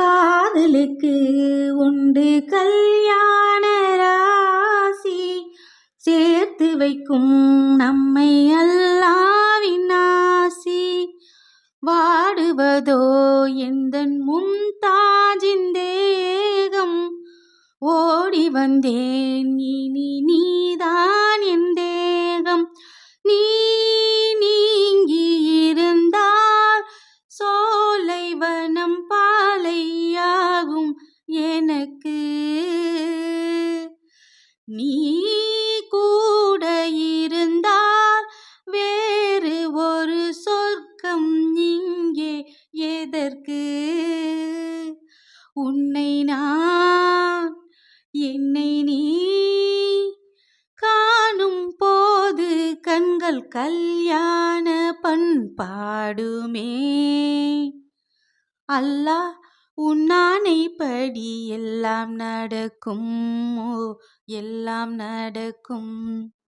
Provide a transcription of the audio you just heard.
காதலுக்கு உண்டு கல்யாண ராசி, சேர்த்து வைக்கும் நம்மை அல்லாவின் ஆசி. வாடுவதோ எந்தன் மும்தாஜின் தேகம், ஓடி வந்தேன் இனி நீதான் என் தேகம். நீ நீங்கி இருந்தால் சோலைவனம் பாலையாகும் எனக்கு. நீ கூட இருந்தால் வேறு ஒரு சொர்க்கம் இங்கே எதற்கு? உன்னை நான் என்னை நீ காணும் போது கண்கள் கல்யாண பண்பாடுமே. அல்லாஹ் உன் ஆணைப்படி எல்லாம் நடக்கும், எல்லாம் நடக்கும்.